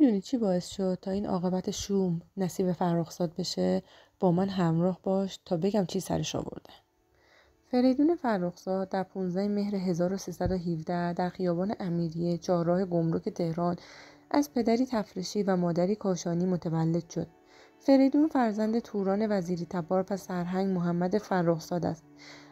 میدونی چی باعث شد تا این عاقبت شوم نصیب فرخزاد بشه؟ با من همراه باش تا بگم چی سرش آورده. فریدون فرخزاد در 15 مهر 1317 در خیابان امیریه چهارراه گمرک تهران از پدری تفرشی و مادری کاشانی متولد شد. فریدون فرزند توران وزیری تبار و سرهنگ محمد فرخزاد است.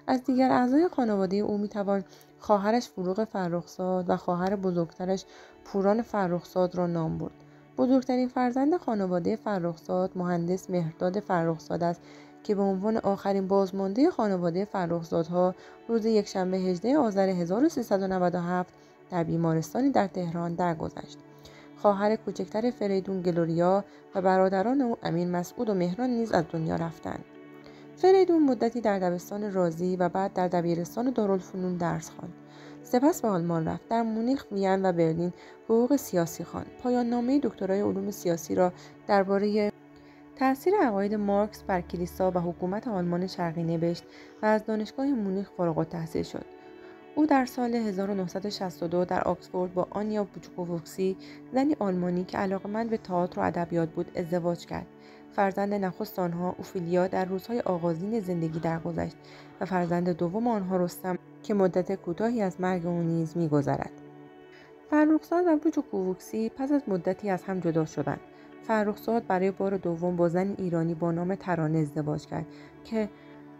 از دیگر اعضای خانواده او میتوان خواهرش فروغ فرخزاد و خواهر بزرگترش پوران فرخزاد را نام برد. بزرگترین فرزند خانواده فرخزاد مهندس مهرداد فرخزاد است که به عنوان آخرین بازمانده خانواده فرخزادها روز یکشنبه 18 آذر 1397 در بیمارستانی در تهران درگذشت. خواهر کوچکتر فریدون گلوریا و برادران او امین، مسعود و مهران نیز از دنیا رفتند. فریدون مدتی در دبستان رازی و بعد در دبیرستان دارالفنون درس خواند. سپس به آلمان رفت. در مونیخ، وین و برلین حقوق سیاسی خواند. پایان نامه دکترای علوم سیاسی را درباره تأثیر عقاید مارکس بر کلیسا و حکومت آلمان شرقی نوشت و از دانشگاه مونیخ فارغ التحصیل شد. او در سال 1962 در آکسفورد با آنیا بوچکووسکی، زنی آلمانی که علاقه‌مند به تئاتر و ادبیات بود، ازدواج کرد. فرزند نخست آنها اوفیلیا در روزهای آغازین زندگی درگذشت و فرزند دوم آنها رستم که مدت کوتاهی از مرگ او نیز می‌گذرد. فرخزاد و بوچکووسکی پس از مدتی از هم جدا شدند. فرخزاد برای بار دوم با زنی ایرانی با نام ترانه ازدواج کرد که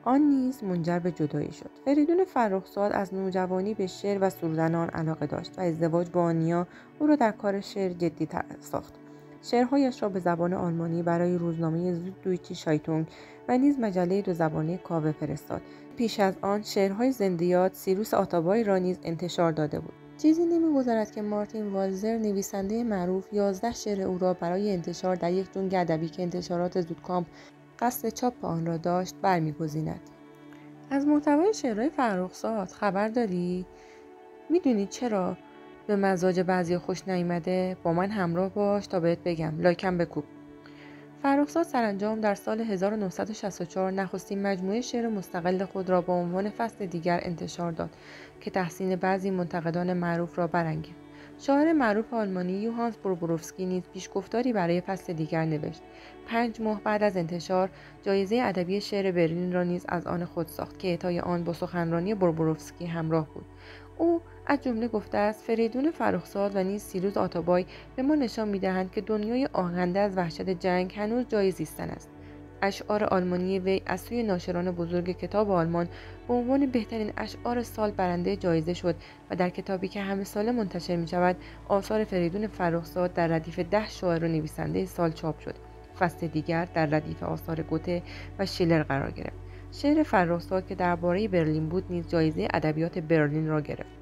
آن نیز منجر به جدایی شد. فریدون فرخزاد از نوجوانی به شعر و سرودنان علاقه داشت و ازدواج با آنیا او را در کار شعر جدی ساخت. شعرهایش را به زبان آلمانی برای روزنامه زودویچی شایتونگ و نیز مجله دو زبانه کاوه فرستاد. پیش از آن شعرهای زندیات سیروس آتابای را نیز انتشار داده بود. چیزی نمی‌گذرد که مارتین والزر، نویسنده معروف، 11 شعر او را برای انتشار در یک جنگ ادبی که انتشارات زودکامپ قصد چاپ آن را داشت برمی‌گزیند. از محتوای شعرهای فرخزاد خبر داری؟ میدونی چرا به مزاج بعضی خوش نیامده؟ با من همراه باش تا بهت بگم. لایکم بکوب. فرخزاد سرانجام در سال 1964 نخستین مجموعه شعر مستقل خود را با عنوان فصل دیگر انتشار داد که تحسین بعضی منتقدان معروف را برانگیخت. شاعر معروف آلمانی یوهانس بوربوروفسکی نیز پیشگفتاری برای فصل دیگر نوشت. 5 ماه بعد از انتشار، جایزه ادبی شعر برلین را نیز از آن خود ساخت که اعطای آن با سخنرانی بوربوروفسکی همراه بود. او از جمله گفته است: فریدون فرخزاد و نیز سیروس آتابای به ما نشان می‌دهند که دنیای آگنده از وحشت جنگ هنوز جای زیستن است. اشعار آلمانی وی از سوی ناشران بزرگ کتاب آلمان به عنوان بهترین اشعار سال برنده جایزه شد و در کتابی که همه ساله منتشر می‌شود، آثار فریدون فرخزاد در ردیف 10 شاعر و نویسنده سال چاپ شد. فصل دیگر در ردیف آثار گوته و شیلر قرار گرفت. شعر فرخزاد که درباره برلین بود نیز جایزه ادبیات برلین را گرفت.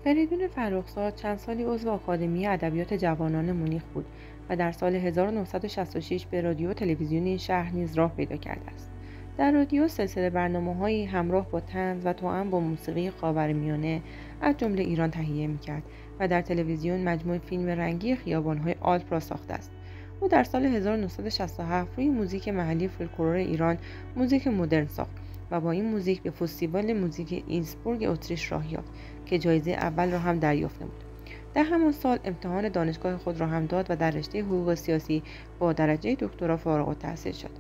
فریدون فرخزاد چند سالی عضو آکادمی ادبیات جوانان مونیخ بود و در سال 1966 به رادیو و تلویزیون این شهر نیز راه پیدا کرده است. در رادیو سلسله برنامه‌هایی همراه با طنز و توأم با موسیقی خاورمیانه از جمله ایران تهیه می‌کرد و در تلویزیون مجموعه فیلم رنگی خیابان‌های آلپ را ساخته است. او در سال 1967 روی موزیک محلی فولکلور ایران موزیک مدرن ساخت و با این موزیک به فستیوال موزیک اینسبورگ اتریش راه یافت که جایزه اول را هم دریافت نمود. در همان سال امتحان دانشگاه خود را هم داد و در رشته حقوق سیاسی با درجه دکترا فارغ التحصیل شد.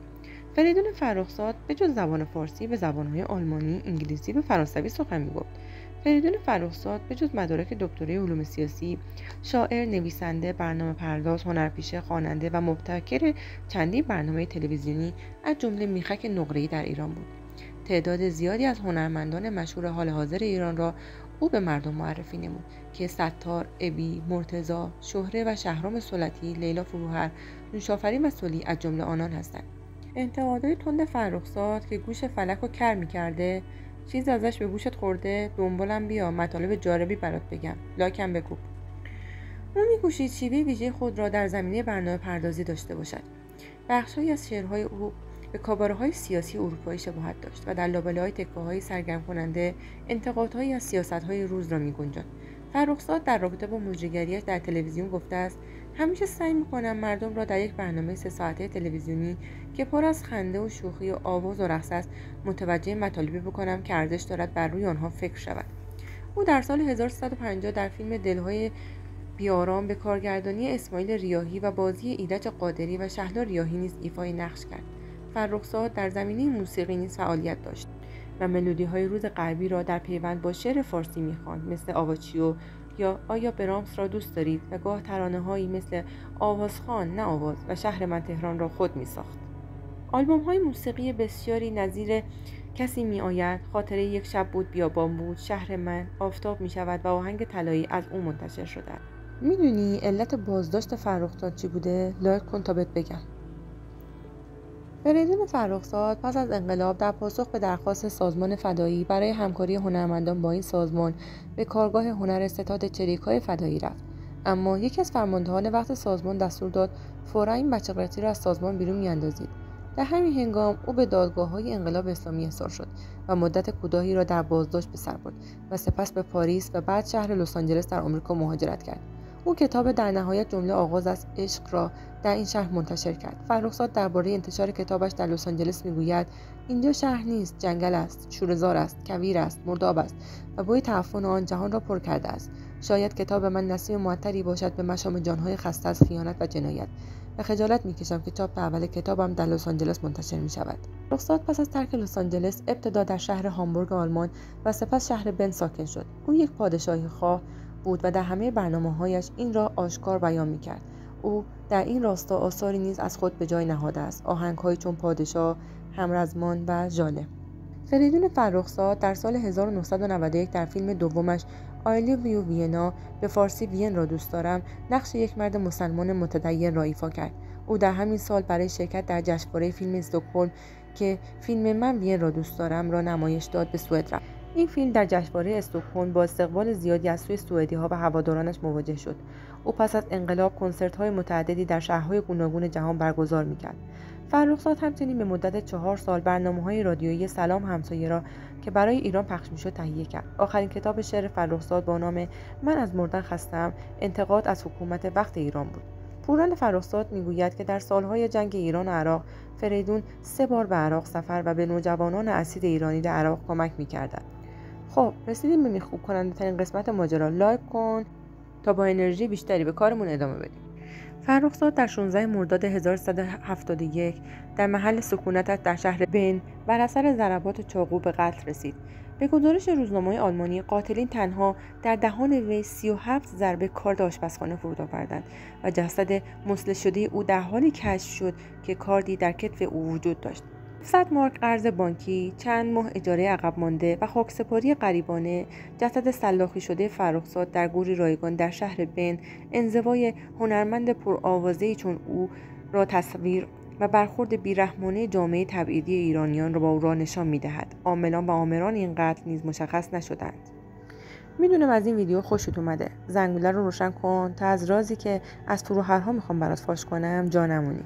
فریدون فرخزاد به جز زبان فارسی به زبان‌های آلمانی، انگلیسی و فرانسوی سخن می‌گفت. فریدون فرخزاد به جز مدارک دکترای علوم سیاسی، شاعر، نویسنده، برنامه‌پرداز، هنرپیشه، خواننده و مبتکر چندین برنامه تلویزیونی از جمله میخک نقره‌ای در ایران بود. تعداد زیادی از هنرمندان مشهور حال حاضر ایران را او به مردم معرفی نمود که ستار، ابی، مرتضی، شهره و شهرام سلطی، لیلا فروهر، نوشافرین و سلی از جمله آنان هستند. انتقادهای تند فرخزاد که گوش فلک رو کر می‌کرده، چیز ازش به گوشت خورده، دنبالم بیا مطالب جالبی برات بگم. لایکم بکوب. او می‌کوشید شیوه ویژه خود را در زمینه برنامه پردازی داشته باشد. بخش‌هایی از شعرهای او به کاباره‌های سیاسی اروپایی شباهت داشت و در لابله‌های تکه‌های سرگرم کننده انتقادهایی از سیاست‌های روز را می‌گنجاند. فرخزاد در رابطه با مجری‌گری‌اش در تلویزیون گفته است: همیشه سعی می‌کنم مردم را در یک برنامه 3 ساعته تلویزیونی که پر از خنده و شوخی و آواز و رقص است متوجه مطالبی بکنم که ارزش دارد بر روی آنها فکر شود. او در سال 1350 در فیلم دلهای بیارام به کارگردانی اسماعیل ریاحی و بازی ایرج قادری و شهلا ریاحی نیز ایفای نقش کرد. فرخزاد در زمینه موسیقی نیز فعالیت داشت و ملودی‌های روز غربی را در پیوند با شعر فارسی می‌خواند، مثل آواچیو یا آیا برامس را دوست دارید، و گاه ترانه‌هایی مثل آوازخوان نه آواز و شهر من تهران را خود می‌ساخت. آلبوم‌های موسیقی بسیاری نظیر کسی می‌آید، خاطره یک شب بود، بیابان بود، شهر من، آفتاب می‌شود و آهنگ طلایی از او منتشر شده. میدونی علت بازداشت فرخزاد چی بوده؟ لایک کن تا بهت بگم. فریدون فرخزاد پس از انقلاب در پاسخ به درخواست سازمان فدایی برای همکاری هنرمندان با این سازمان به کارگاه هنر ستاد چریک‌های فدایی رفت. اما یکی از فرماندهان وقت سازمان دستور داد فوراً این بچه قرتی را از سازمان بیرون میاندازید. در همین هنگام او به دادگاه‌های انقلاب اسلامی احضار شد و مدت کوتاهی را در بازداشت به سر برد و سپس به پاریس و بعد شهر لس آنجلس در آمریکا مهاجرت کرد. او کتاب در نهایت جمله آغاز از عشق را در این شهر منتشر کرد. فرخزاد درباره انتشار کتابش در لس آنجلس میگوید اینجا شهر نیست، جنگل است، شوره‌زار است، کویر است، مرداب است و بوی تعفن آن جهان را پر کرده است. شاید کتاب من نسیم معطری باشد به مشام جانهای خسته از خیانت و جنایت و خجالت میکشم که چاپ اول کتابم در لس آنجلس منتشر میشود. فرخزاد پس از ترک لس آنجلس ابتدا در شهر هامبورگ آلمان و سپس شهر بن ساکن شد. او یک پادشاهی خواه بود و در همه برنامه‌هایش این را آشکار بیان می‌کرد. او در این راستا آثاری نیز از خود به جای نهاده است. آهنگ‌هایی چون پادشاه، همرزمان و ژاله. فریدون فرخزاد در سال 1991 در فیلم دومش I Love You وینا، به فارسی وین را دوست دارم، نقش یک مرد مسلمان متدین را ایفا کرد. او در همین سال برای شرکت در جشنواره فیلم استکهلم که فیلم من وین را دوست دارم را نمایش داد به سوئد رفت. این فیلم در جشنواره استکهلم با استقبال زیادی از سوی سوئدی‌ها و هوادارانش مواجه شد. او پس از انقلاب کنسرت‌های متعددی در شهرهای گوناگون جهان برگزار می‌کرد. فرخزاد همچنین به مدت 4 سال برنامه‌های رادیویی سلام همسایه را که برای ایران پخش می‌شد تهیه کرد. آخرین کتاب شعر فرخزاد با نام من از مردن خسته‌ام انتقاد از حکومت وقت ایران بود. پوران فرخزاد میگوید که در سالهای جنگ ایران و عراق فریدون 3 بار به عراق سفر و به نوجوانان اسیر ایرانی در عراق کمک می‌کرد. خب رسیدیم به میخوب کننده ترین قسمت ماجرا. لایک کن تا با انرژی بیشتری به کارمون ادامه بدیم. فرخزاد در 16 مرداد 1371 در محل سکونتش در شهر بن بر اثر ضربات چاقو به قتل رسید. به گزارش روزنامه‌های آلمانی، قاتلین تنها در دهان وی 37 ضربه کارد آشپزخانه فرود آوردند و جسد مسلح شده او در حالی کشف شد که کاردی در کتف او وجود داشت. 100 مارک قرض بانکی، چند ماه اجاره عقب مانده و خاکسپاری غریبانه جسد سلاخی شده فرخزاد در گوری رایگان در شهر بن، انزوای هنرمند پرآوازه‌ای چون او را تصویر و برخورد بیرحمانه جامعه تبعیدی ایرانیان را با او را نشان می‌دهد. عاملان و آمران این قتل نیز مشخص نشدند. میدونم از این ویدیو خوشت اومده. زنگوله رو روشن کن تا از رازی که از فروهرها میخوام برات فاش کنم جا نمونی.